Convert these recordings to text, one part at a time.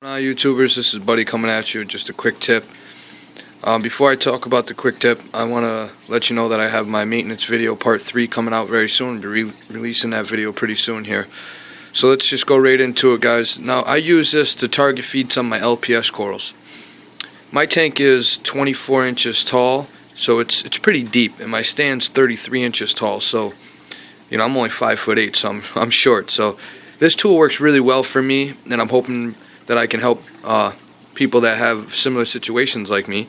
Hi YouTubers, this is Buddy coming at you with just a quick tip. Before I talk about the quick tip, I want to let you know that I have my maintenance video part 3 coming out very soon. I'll be releasing that video pretty soon here. So let's just go right into it, guys. Now I use this to target feed some of my LPS corals. My tank is 24 inches tall, so it's pretty deep, and my stand's 33 inches tall, so you know I'm only 5'8", so I'm short. So this tool works really well for me, and I'm hoping that I can help people that have similar situations like me,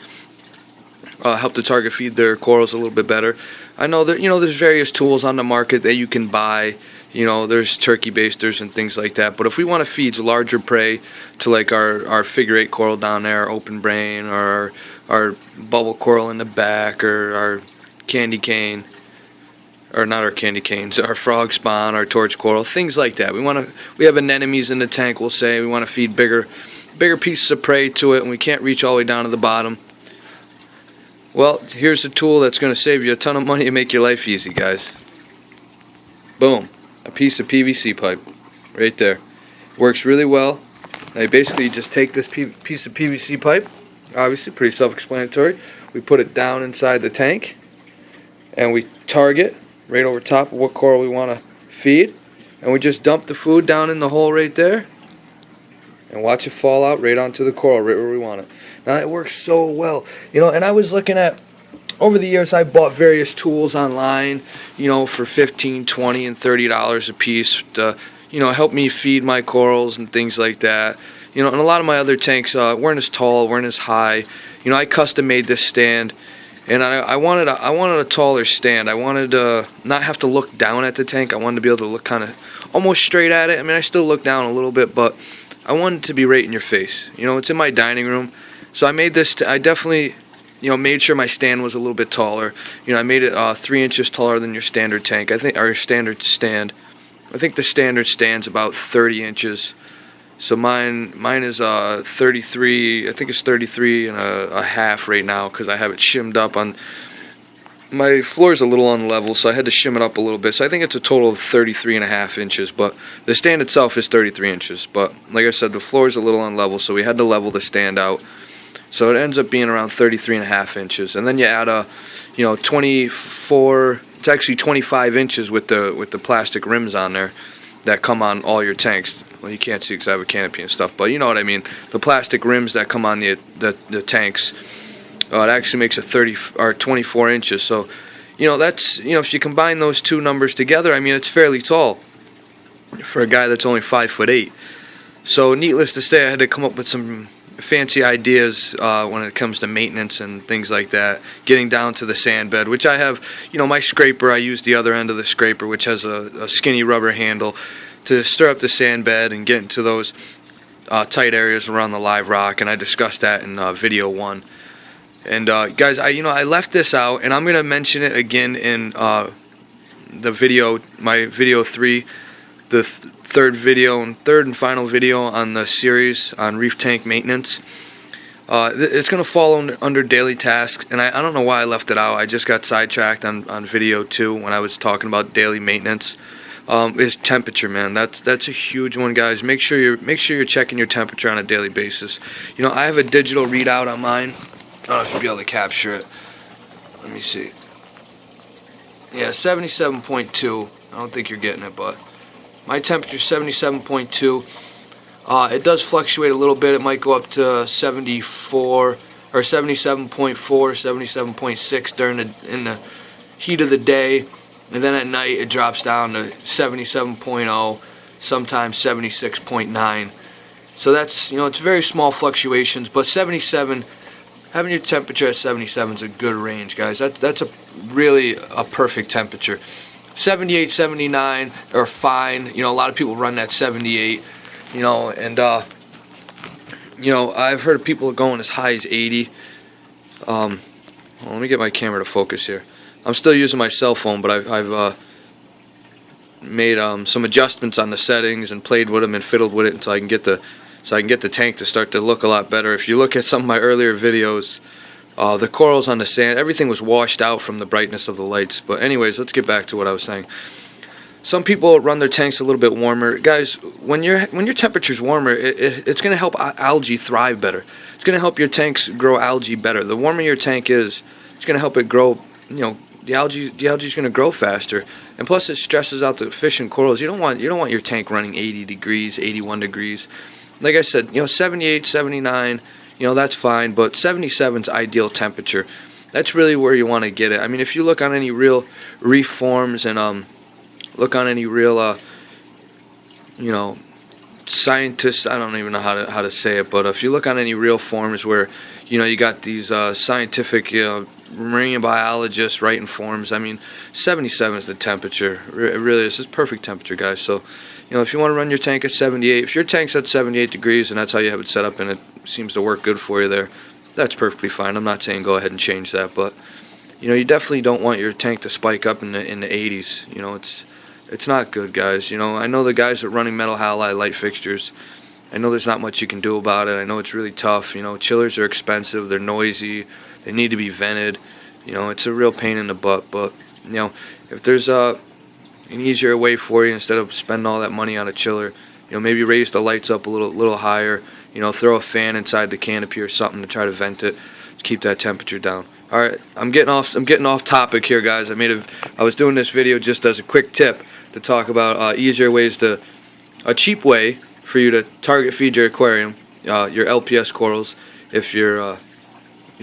help to target feed their corals a little bit better. I know that there's various tools on the market that you can buy. There's turkey basters and things like that. But if we want to feed larger prey to like our figure 8 coral down there, our open brain, or our bubble coral in the back, or our candy cane, or not our candy canes, our frog spawn, our torch coral, things like that. We have anemones in the tank, we'll say. We want to feed bigger pieces of prey to it, and we can't reach all the way down to the bottom. Well, here's the tool that's going to save you a ton of money and make your life easy, guys. Boom. A piece of PVC pipe right there. Works really well. Now basically you just take this piece of PVC pipe, obviously pretty self-explanatory. We put it down inside the tank, and we target right over top of what coral we want to feed, and we just dump the food down in the hole right there and watch it fall out right onto the coral right where we want it. Now it works so well, and I was looking at, over the years I bought various tools online, for $15, $20, and $30 a piece to help me feed my corals and things like that. And a lot of my other tanks weren't as tall, weren't as high. I custom made this stand, and I wanted a taller stand. I wanted to not have to look down at the tank. I wanted to be able to look kind of almost straight at it. I mean, I still look down a little bit, but I wanted it to be right in your face. It's in my dining room. So I made this, I definitely, made sure my stand was a little bit taller. I made it 3 inches taller than your standard tank. I think, or your standard stand. I think the standard stand's about 30 inches. So mine is 33. I think it's 33 and a half right now because I have it shimmed up on. My floor is a little unlevel, so I had to shim it up a little bit. So I think it's a total of 33 and a half inches. But the stand itself is 33 inches. But like I said, the floor is a little unlevel, so we had to level the stand out. So it ends up being around 33 and a half inches. And then you add a, 24. It's actually 25 inches with the plastic rims on there that come on all your tanks. Well, you can't see because I have a canopy and stuff, but you know what I mean. The plastic rims that come on the tanks, it actually makes it 30 or 24 inches. So, that's if you combine those two numbers together, I mean it's fairly tall for a guy that's only 5'8". So, needless to say, I had to come up with some fancy ideas when it comes to maintenance and things like that, getting down to the sand bed, which I have, my scraper, I use the other end of the scraper, which has a skinny rubber handle to stir up the sand bed and get into those tight areas around the live rock, and I discussed that in video 1. And guys, I left this out, and I'm going to mention it again in the video, my video 3, the third and final video on the series on reef tank maintenance. It's going to fall under daily tasks, and I don't know why I left it out. I just got sidetracked on video 2 when I was talking about daily maintenance. Is temperature, man. That's a huge one, guys. Make sure you're checking your temperature on a daily basis. I have a digital readout on mine. I don't know if you'll be able to capture it. Let me see. Yeah, 77.2. I don't think you're getting it, but my temperature is 77.2. It does fluctuate a little bit. It might go up to 74 or 77.4, 77.6 in the heat of the day, and then at night it drops down to 77.0, sometimes 76.9. So that's it's very small fluctuations, but 77. Having your temperature at 77 is a good range, guys. That's really a perfect temperature. 78, 79 are fine. A lot of people run that 78. And I've heard of people going as high as 80. Let me get my camera to focus here. I'm still using my cell phone, but I've made some adjustments on the settings and played with them and fiddled with it until I can get the tank to start to look a lot better. If you look at some of my earlier videos, the corals on the sand, everything was washed out from the brightness of the lights. But anyways, let's get back to what I was saying. some people run their tanks a little bit warmer. Guys, when your temperature's warmer, it's going to help algae thrive better. It's going to help your tanks grow algae better. The warmer your tank is, it's going to help it grow. You know, the algae's going to grow faster, and plus it stresses out the fish and corals. You don't want your tank running 80 degrees, 81 degrees. Like I said, 78, 79, that's fine, but 77 is ideal temperature. That's really where you want to get it. I mean, if you look on any real reef forums and look on any real scientists, I don't even know how to say it, but if you look on any real forums where you got these scientific marine biologists writing forums, I mean, 77 is the temperature. It really is. It's perfect temperature, guys. So if you want to run your tank at 78, if your tank's at 78 degrees and that's how you have it set up and it seems to work good for you there, that's perfectly fine. I'm not saying go ahead and change that, but you definitely don't want your tank to spike up in the 80s. It's not good, guys. I know the guys that are running metal halide light fixtures, I know there's not much you can do about it. I know it's really tough. Chillers are expensive, they're noisy, they need to be vented. It's a real pain in the butt, but if there's an easier way for you, instead of spending all that money on a chiller, maybe raise the lights up a little higher, throw a fan inside the canopy or something to try to vent it, to keep that temperature down. All right, I'm getting off topic here, guys. I was doing this video just as a quick tip to talk about easier ways a cheap way for you to target feed your aquarium, your LPS corals, if your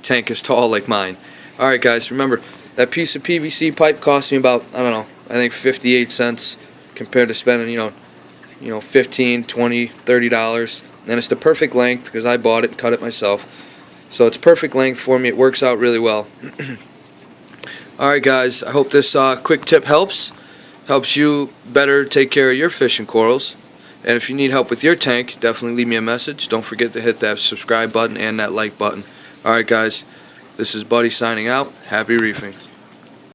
tank is tall like mine. All right, guys, remember that piece of PVC pipe cost me about, I don't know, I think 58 cents compared to spending 15, 20, $30, and it's the perfect length because I bought it and cut it myself. So it's perfect length for me. It works out really well. Alright, guys, I hope this quick tip helps you better take care of your fish and corals. And if you need help with your tank, definitely leave me a message. Don't forget to hit that subscribe button and that like button. Alright, guys, this is Buddy signing out. Happy reefing.